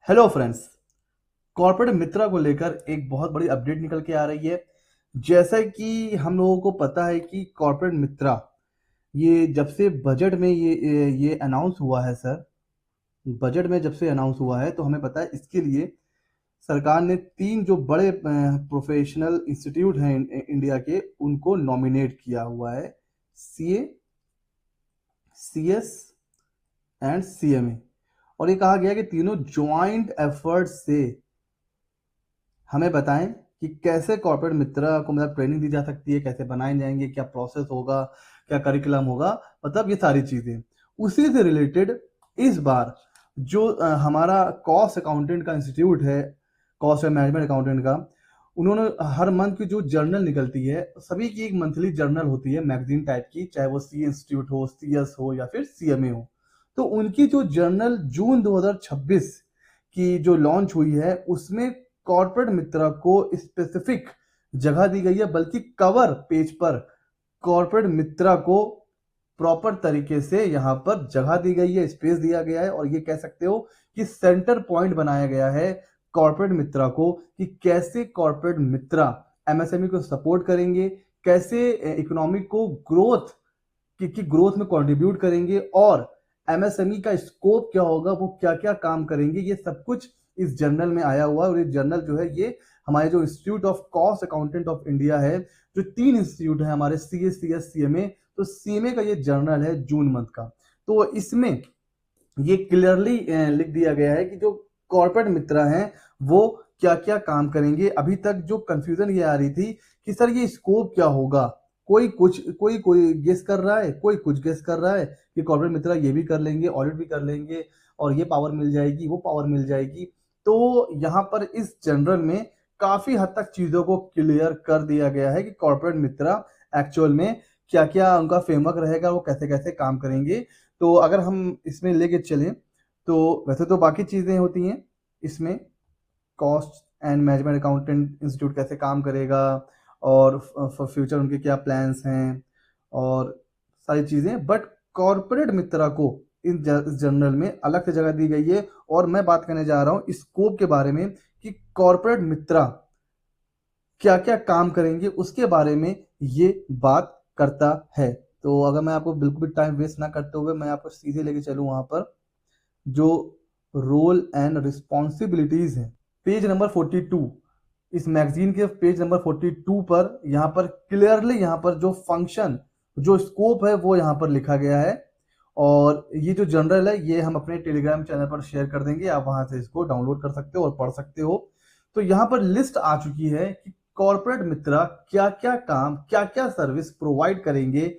Hello friends. Corporate मित्रा को लेकर एक बहुत बड़ी अपडेट निकल के आ रही है। जैसा कि हम लोगों को पता है कि कॉर्पोरेट मित्रा ये जब से बजट में ये अनाउंस हुआ है सर। बजट में जब से अनाउंस हुआ है तो हमें पता है इसके लिए सरकार ने 3 जो बड़े प्रोफेशनल इंस्टीट्यूट हैं इंडिया के उनको नॉमिनेट किया हुआ है। CA, CS and CMA. और ये कहा गया है कि तीनों ज्वाइंट एफर्ट से हमें बताएं कि कैसे कॉर्पोरेट मित्रा को मतलब ट्रेनिंग दी जा सकती है, कैसे बनाए जाएंगे, क्या प्रोसेस होगा, क्या करिकुलम होगा, मतलब ये सारी चीजें। उसी से रिलेटेड इस बार जो हमारा कॉस्ट अकाउंटेंट का इंस्टीट्यूट है, कॉस्ट एंड मैनेजमेंट अकाउंटेंट का, उन्होंने हर मंथ की जो जर्नल निकलती है, सभी की एक मंथली जर्नल होती है मैगजीन टाइप की, चाहे वो सी इंस्टीट्यूट हो, सीएस हो या फिर सीएमए हो। तो उनकी जो जर्नल जून 2026 की जो लॉन्च हुई है उसमें कॉर्पोरेट मित्रा को स्पेसिफिक जगह दी गई है, बल्कि कवर पेज पर कॉर्पोरेट मित्रा को प्रॉपर तरीके से यहाँ पर जगह दी गई है, स्पेस दिया गया है। और ये कह सकते हो कि सेंटर पॉइंट बनाया गया है कॉर्पोरेट मित्रा को कि कैसे कॉर्पोरेट मित्रा एमएसएमई को सपोर्ट करेंगे, कैसे इकोनॉमिक को ग्रोथ की ग्रोथ में कंट्रीब्यूट करेंगे, और एमएसएमई का स्कोप क्या होगा, वो क्या क्या काम करेंगे, ये सब कुछ इस जर्नल में आया हुआ है। और ये जर्नल जो है ये हमारे जो institute of cost accountant of India है, जो 3 इंस्टीट्यूट है हमारे, सीएस, सीएस, सीएमए, तो सीएमए का ये जर्नल है जून मंथ का। तो इसमें ये क्लियरली लिख दिया गया है कि जो कॉर्पोरेट मित्रा हैं वो क्या क्या काम करेंगे। अभी तक जो कंफ्यूजन ये आ रही थी कि सर ये स्कोप क्या होगा, कोई गेस कर रहा है, कोई कुछ गेस कर रहा है कि कॉर्पोरेट मित्रा ये भी कर लेंगे, ऑडिट भी कर लेंगे, और ये पावर मिल जाएगी, वो पावर मिल जाएगी। तो यहाँ पर इस जनरल में काफी हद तक चीजों को क्लियर कर दिया गया है कि कॉर्पोरेट मित्रा एक्चुअल में क्या क्या उनका फ्रेमवर्क रहेगा, वो कैसे कैसे काम करेंगे। तो अगर हम इसमें लेके चलें तो वैसे तो बाकी चीजें होती हैं इसमें, cost and management accountant institute कैसे काम करेगा, और फॉर फ्यूचर उनके क्या प्लान्स हैं, और सारी चीजें। बट कॉर्पोरेट मित्रा को इन जर्नल में अलग से जगह दी गई है। और मैं बात करने जा रहा हूं स्कोप के बारे में कि कॉर्पोरेट मित्रा क्या क्या काम करेंगे, उसके बारे में ये बात करता है। तो अगर मैं आपको बिल्कुल भी टाइम वेस्ट ना करते हुए मैं आपको सीधे लेके चलूं वहां पर जो रोल एंड रिस्पॉन्सिबिलिटीज है, पेज नंबर 42, इस मैगजीन के पेज नंबर 42 पर यहाँ पर क्लियरली यहाँ पर जो फंक्शन, जो स्कोप है वो यहाँ पर लिखा गया है। और ये जो जनरल है ये हम अपने टेलीग्राम चैनल पर शेयर कर देंगे, आप वहां से इसको डाउनलोड कर सकते हो और पढ़ सकते हो। तो यहाँ पर लिस्ट आ चुकी है कि कॉर्पोरेट मित्रा क्या क्या काम, क्या क्या सर्विस प्रोवाइड करेंगे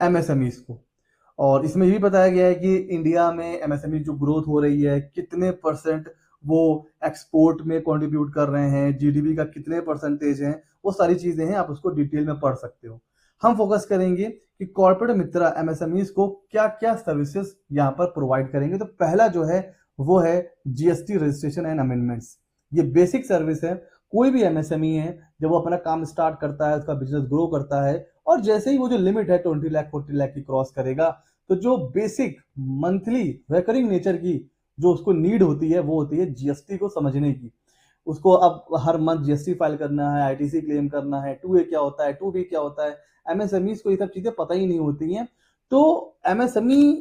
एमएसएमईज को। और इसमें ये भी बताया गया है कि इंडिया में एमएसएमई जो ग्रोथ हो रही है, कितने परसेंट वो एक्सपोर्ट में कंट्रीब्यूट कर रहे हैं, जीडीपी का कितने परसेंटेज है, वो सारी चीजें हैं, आप उसको डिटेल में पढ़ सकते हो। हम फोकस करेंगे कि कॉर्पोरेट मित्रा एमएसएमईज को क्या क्या सर्विसेज यहाँ पर प्रोवाइड करेंगे। तो पहला जो है वो है जीएसटी रजिस्ट्रेशन एंड अमेंडमेंट्स। ये बेसिक सर्विस है। कोई भी एमएसएमई है जब वो अपना काम स्टार्ट करता है, उसका बिजनेस ग्रो करता है, और जैसे ही वो जो लिमिट है 20 लाख 40 लाख की क्रॉस करेगा, तो जो बेसिक मंथली रिकरिंग नेचर की जो उसको नीड होती है वो होती है जीएसटी को समझने की। उसको अब हर मंथ जीएसटी फाइल करना है, आईटीसी क्लेम करना है, 2A क्या होता है, 2B क्या होता है। एमएसएमई को ये सब चीजें पता ही नहीं होती हैं। तो एमएसएमई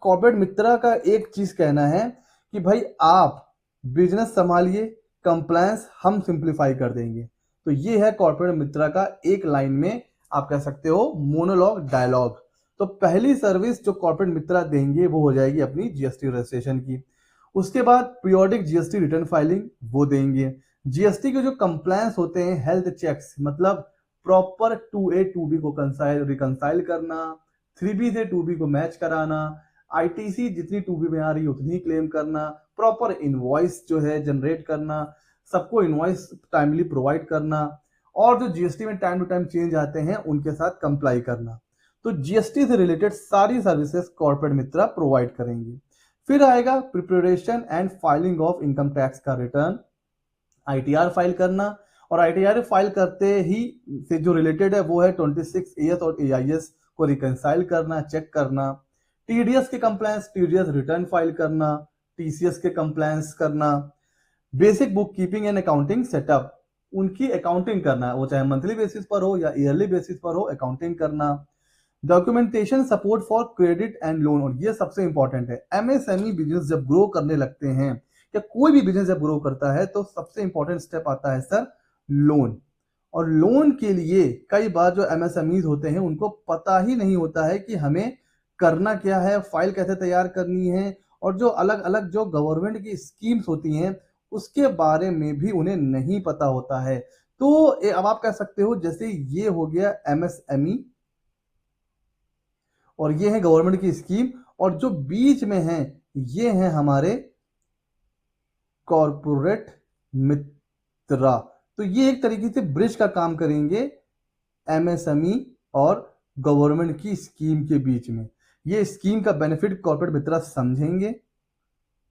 कॉर्पोरेट मित्रा का एक चीज कहना है कि भाई आप बिजनेस संभालिए, कंप्लायंस हम सिंप्लीफाई कर देंगे। तो ये है कॉर्पोरेट मित्रा का एक लाइन में आप कह सकते हो मोनोलॉग डायलॉग। तो पहली सर्विस जो कॉर्पोरेट मित्रा देंगे वो हो जाएगी अपनी जीएसटी रजिस्ट्रेशन की। उसके बाद पीरियोडिक जीएसटी रिटर्न फाइलिंग वो देंगे। जीएसटी के जो कंप्लायंस होते हैं, हेल्थ चेक्स, मतलब प्रॉपर 2A 2B को रिकंसाइल करना, 3B से 2B को मैच कराना, आईटीसी जितनी 2B में आ रही है उतनी क्लेम करना, प्रॉपर इनवॉइस जो है जनरेट करना, सबको इनवॉइस टाइमली प्रोवाइड करना, और जो जीएसटी में टाइम टू टाइम चेंज आते हैं उनके साथ कंप्लाई करना। तो जीएसटी से रिलेटेड सारी सर्विसेज कॉर्पोरेट मित्रा प्रोवाइड करेंगे। फिर आएगा preparation and filing of income tax का रिटर्न, आईटीआर फाइल करना। और आईटीआर फाइल करते ही से जो रिलेटेड है वो है 26AS और एआईएस को रिकंसाइल करना, चेक करना। टीडीएस के कंप्लायंस, टीडीएस रिटर्न फाइल करना, टीसीएस के कंप्लायंस करना, basic book keeping and accounting setup, उनकी अकाउंटिंग करना, वो चाहे मंथली बेसिस पर हो या ईयरली बेसिस पर हो, अकाउंटिंग करना, documentation support for credit and loan. और ये सबसे इंपॉर्टेंट है, एमएसएमई बिजनेस जब ग्रो करने लगते हैं या कोई भी बिजनेस जब ग्रो करता है तो सबसे इंपॉर्टेंट स्टेप आता है सर लोन। और लोन के लिए कई बार जो एमएसएमईज होते हैं उनको पता ही नहीं होता है कि हमें करना क्या है, फाइल कैसे तैयार करनी है, और जो अलग अलग जो गवर्नमेंट की स्कीम्स होती हैं उसके बारे में भी उन्हें नहीं पता होता है। तो अब आप कह सकते हो जैसे ये हो गया एमएसएमई और ये है गवर्नमेंट की स्कीम, और जो बीच में है ये है हमारे कॉरपोरेट मित्रा। तो ये एक तरीके से ब्रिज का काम करेंगे एमएसएमई और गवर्नमेंट की स्कीम के बीच में। ये स्कीम का बेनिफिट कॉर्पोरेट मित्रा समझेंगे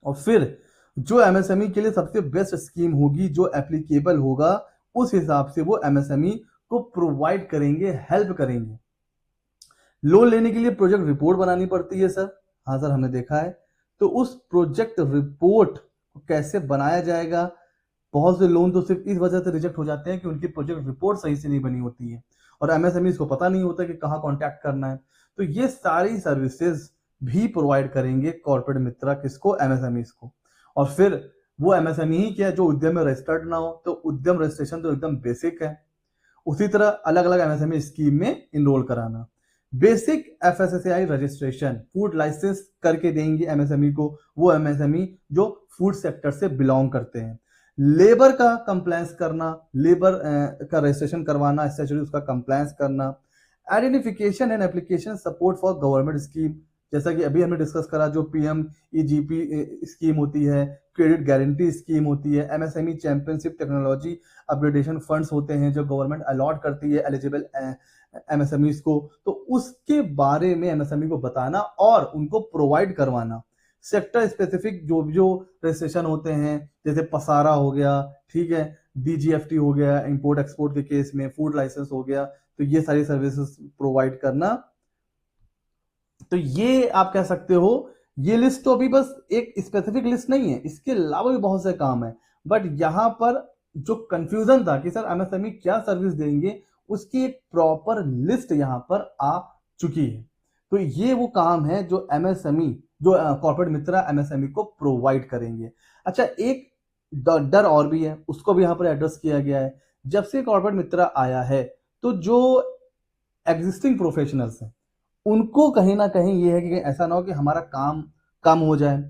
और फिर जो एमएसएमई के लिए सबसे बेस्ट स्कीम होगी, जो एप्लीकेबल होगा, उस हिसाब से वो एमएसएमई को प्रोवाइड करेंगे, हेल्प करेंगे। लोन लेने के लिए प्रोजेक्ट रिपोर्ट बनानी पड़ती है सर। हाँ सर, हमने देखा है। तो उस प्रोजेक्ट रिपोर्ट को कैसे बनाया जाएगा? बहुत से लोन तो सिर्फ इस वजह से रिजेक्ट हो जाते हैं कि उनकी प्रोजेक्ट रिपोर्ट सही से नहीं बनी होती है और एमएसएमई को पता नहीं होता कि कहाँ कॉन्टैक्ट करना है। तो ये सारी सर्विसेज भी प्रोवाइड करेंगे कॉर्पोरेट मित्रा, किसको? एमएसएमई को। और फिर वो एमएसएमई ही क्या, जो उद्यम में रजिस्टर्ड ना हो, तो उद्यम रजिस्ट्रेशन तो एकदम बेसिक है। उसी तरह अलग अलग एमएसएमई स्कीम में इनरोल कराना, basic FSSAI registration, food licence करके देंगे एमएसएमई को वो एमएसएमई जो फूड सेक्टर से बिलोंग करते हैं। लेबर का कंप्लायंस करना, लेबर का रजिस्ट्रेशन करवाना, स्टैट्यूटरी उसका कंप्लायंस करना, identification and application support for government scheme, जैसा कि अभी हमने डिस्कस करा, जो पीएमईजीपी स्कीम होती है, क्रेडिट गारंटी स्कीम होती है, MSME championship technology upgradation funds होते हैं जो गवर्नमेंट अलॉट करती है एलिजिबल एमएसएमई को, तो उसके बारे में एमएसएमई को बताना और उनको प्रोवाइड करवाना। सेक्टर स्पेसिफिक जो जो रजिस्ट्रेशन होते हैं, जैसे पसारा हो गया, ठीक है, डीजीएफटी हो गया इंपोर्ट एक्सपोर्ट के केस में, फूड लाइसेंस हो गया, तो ये सारी सर्विसेज प्रोवाइड करना। तो ये आप कह सकते हो, ये लिस्ट तो अभी बस एक स्पेसिफिक लिस्ट नहीं है, इसके अलावा भी बहुत से काम है। बट यहां पर जो कंफ्यूजन था कि सर एमएसएमई क्या सर्विस देंगे, उसकी एक प्रॉपर लिस्ट यहां पर आ चुकी है। तो ये वो काम है जो एमएसएमई, जो कॉर्पोरेट मित्रा एमएसएमई को प्रोवाइड करेंगे। अच्छा, एक डर और भी है, उसको भी यहां पर एड्रेस किया गया है। जब से कॉर्पोरेट मित्रा आया है तो जो एग्जिस्टिंग प्रोफेशनल्स हैं उनको कहीं ना कहीं ये है कि ऐसा ना हो कि हमारा काम कम हो जाए।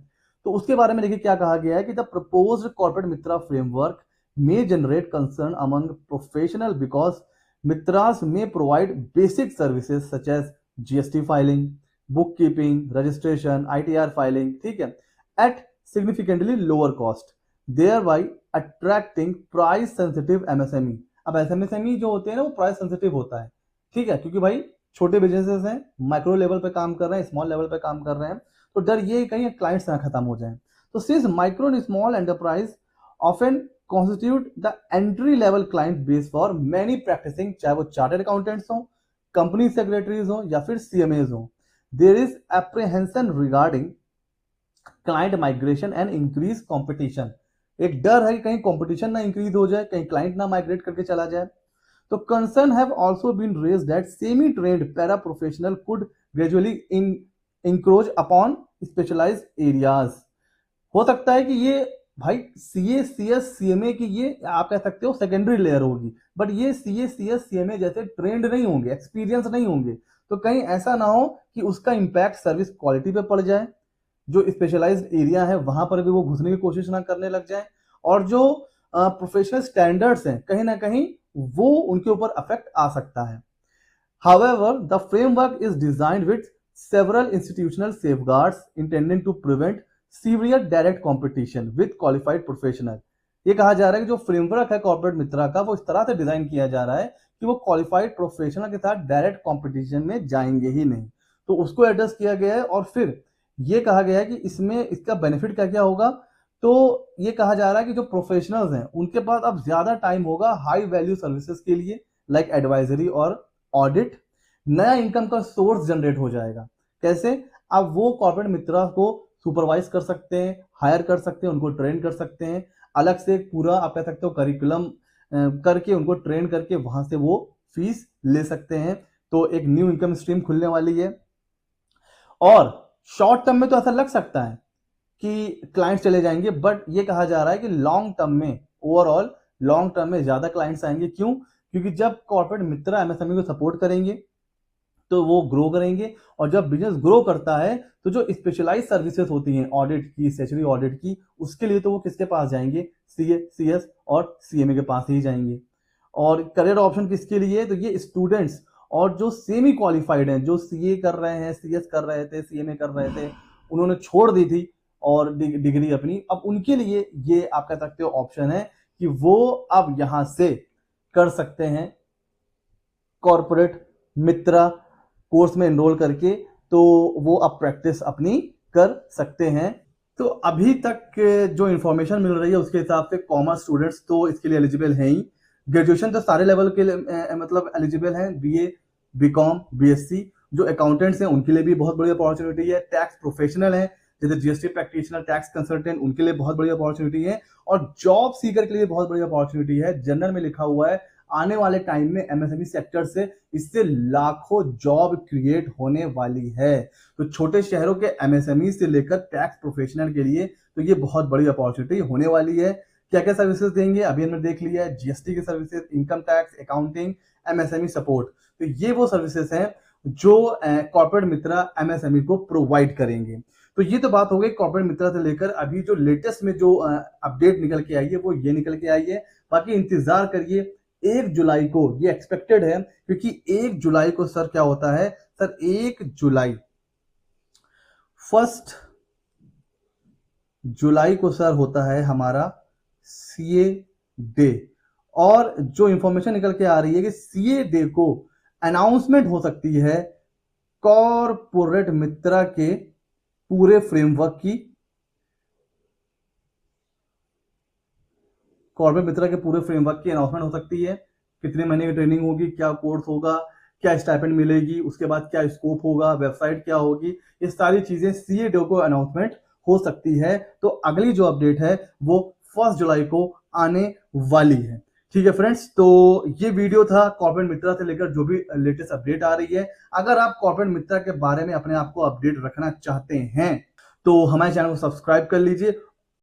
तो उसके बारे में देखिए क्या कहा गया है कि the proposed corporate Mitra framework may generate concern among professional because mitras may provide basic services such as GST filing, bookkeeping, registration, ITR filing, ठीक है, at significantly lower cost, thereby attracting price sensitive MSME। अब MSME जो होते हैं ना वो price sensitive होता है, ठीक है, क्योंकि भाई छोटे बिजनेसेस हैं, माइक्रो लेवल पे काम कर रहे हैं, स्मॉल लेवल पे काम कर रहे हैं, तो डर ये कहीं क्लाइंट्स ना खत्म हो जाए। तो since micro and small enterprise often constitute the entry level client base for many practicing, चाहे वो चार्टर्ड अकाउंटेंट्स हो, कंपनी सेक्रेटरीज हो या फिर सीएमएज हो, there is apprehension regarding client migration and increase competition। एक डर है कि कहीं कंपटीशन ना इंक्रीज हो जाए, कहीं क्लाइंट ना माइग्रेट करके चला जाए। तो concern have also been raised that semi trained paraprofessional could gradually encroach upon specialised areas. हो सकता है कि ये भाई सीए सीएस सीएमए की ये आप कह सकते हो सेकेंडरी लेयर होगी, बट ये सीए सीएस सीएमए जैसे ट्रेंड नहीं होंगे, एक्सपीरियंस नहीं होंगे, तो कहीं ऐसा ना हो कि उसका इंपैक्ट सर्विस क्वालिटी पे पड़ जाए, जो स्पेशलाइज्ड एरिया है वहां पर भी वो घुसने की कोशिश ना करने लग जाए, और जो प्रोफेशनल स्टैंडर्ड्स हैं कहीं ना कहीं वो उनके ऊपर अफेक्ट आ सकता है। However, the framework is designed with several institutional safeguards intended to prevent severe direct competition with qualified professional। ये कहा जा रहा है कि जो फ्रेमवर्क है कॉर्पोरेट मित्रा का वो इस तरह से डिजाइन किया जा रहा है कि वो क्वालिफाइड प्रोफेशनल के साथ डायरेक्ट कंपटीशन में जाएंगे ही नहीं, तो उसको एड्रेस किया गया है। और फिर ये कहा गया है कि इसमें इसका बेनिफिट क्या क्या होगा, तो ये कहा जा रहा है कि जो प्रोफेशनल्स हैं उनके पास अब ज्यादा टाइम होगा हाई वैल्यू सर्विसेज के लिए, लाइक एडवाइजरी और ऑडिट। नया इनकम का सोर्स जनरेट हो जाएगा। कैसे? अब वो कॉर्पोरेट मित्रा को सुपरवाइज कर सकते हैं, हायर कर सकते हैं, उनको ट्रेन कर सकते हैं। अलग से पूरा आप कह सकते हो करिकुलम करके उनको ट्रेन करके वहां से वो फीस ले सकते हैं। तो एक न्यू इनकम स्ट्रीम खुलने वाली है। और शॉर्ट टर्म में तो ऐसा लग सकता है कि क्लाइंट्स चले जाएंगे, बट ये कहा जा रहा है कि लॉन्ग टर्म में, ओवरऑल लॉन्ग टर्म में ज्यादा क्लाइंट्स आएंगे। क्यों? क्योंकि जब कॉर्पोरेट मित्र एमएसएमई को सपोर्ट करेंगे तो वो ग्रो करेंगे, और जब बिजनेस ग्रो करता है तो जो स्पेशलाइज सर्विसेज होती हैं ऑडिट की, स्टैट्यूटरी ऑडिट की, उसके लिए तो वो किसके पास जाएंगे? सीए, सीएस और सीएमए के पास ही जाएंगे। और करियर ऑप्शन किसके लिए? तो ये स्टूडेंट्स और जो सेमी क्वालिफाइड हैं, जो सीए कर रहे हैं, सीएस कर रहे थे, सीएमए कर रहे थे, उन्होंने छोड़ दी थी और डिग्री अपनी, अब उनके लिए ये आप कह सकते हो ऑप्शन है कि वो अब यहां से कर सकते हैं कॉर्पोरेट मित्रा कोर्स में एनरोल करके, तो वो अब प्रैक्टिस अपनी कर सकते हैं। तो अभी तक जो इंफॉर्मेशन मिल रही है उसके हिसाब से कॉमर्स स्टूडेंट्स तो इसके लिए एलिजिबल हैं ही। ग्रेजुएशन तो सारे लेवल के लिए मतलब एलिजिबल हैं, बीए, बीकॉम, बीएससी। जो अकाउंटेंट्स हैं उनके लिए भी बहुत बड़ी अपॉर्चुनिटी है। टैक्स प्रोफेशनल है जैसे जीएसटी प्रैक्टिशनर, टैक्स कंसल्टेंट, उनके लिए बहुत बड़ी अपॉर्चुनिटी है। और जॉब सीकर के लिए बहुत बड़ी अपॉर्चुनिटी है। जनरल में लिखा हुआ है आने वाले टाइम में एमएसएमई सेक्टर से इससे लाखों जॉब क्रिएट होने वाली है। तो छोटे शहरों के एमएसएमई से लेकर टैक्स प्रोफेशनल के लिए तो ये बहुत बड़ी अपॉर्चुनिटी होने वाली है। क्या क्या सर्विसेज देंगे अभी हमने देख लिया है, जीएसटी की services, income tax, accounting, MSME support. तो ये वो सर्विसेज हैं जो कॉर्पोरेट मित्रा एमएसएमई को प्रोवाइड करेंगे। तो ये तो बात हो गई कॉर्पोरेट मित्रा से लेकर। अभी जो लेटेस्ट में जो अपडेट निकल के आई है वो ये निकल के आई है। बाकी इंतजार करिए 1 जुलाई को, ये एक्सपेक्टेड है क्योंकि 1 जुलाई को सर क्या होता है सर, 1 जुलाई, 1 जुलाई को सर होता है हमारा सीए डे। और जो इंफॉर्मेशन निकल के आ रही है कि सीए डे को अनाउंसमेंट हो सकती है कॉर्पोरेट मित्रा के पूरे फ्रेमवर्क की, कॉर्पोरेट मित्रा के पूरे फ्रेमवर्क की अनाउंसमेंट हो सकती है। कितने महीने की ट्रेनिंग होगी, क्या कोर्स होगा, क्या स्टाइपेंड मिलेगी, उसके बाद क्या स्कोप होगा, वेबसाइट क्या होगी, ये सारी चीजें सीए डे को अनाउंसमेंट हो सकती है। तो अगली जो अपडेट है वो 1 जुलाई को आने वाली है। ठीक है फ्रेंड्स, तो ये वीडियो था कॉर्पोरेट मित्रा से लेकर जो भी लेटेस्ट अपडेट आ रही है। अगर आप कॉर्पोरेट मित्रा के बारे में अपने आप को अपडेट रखना चाहते हैं तो हमारे चैनल को सब्सक्राइब कर लीजिए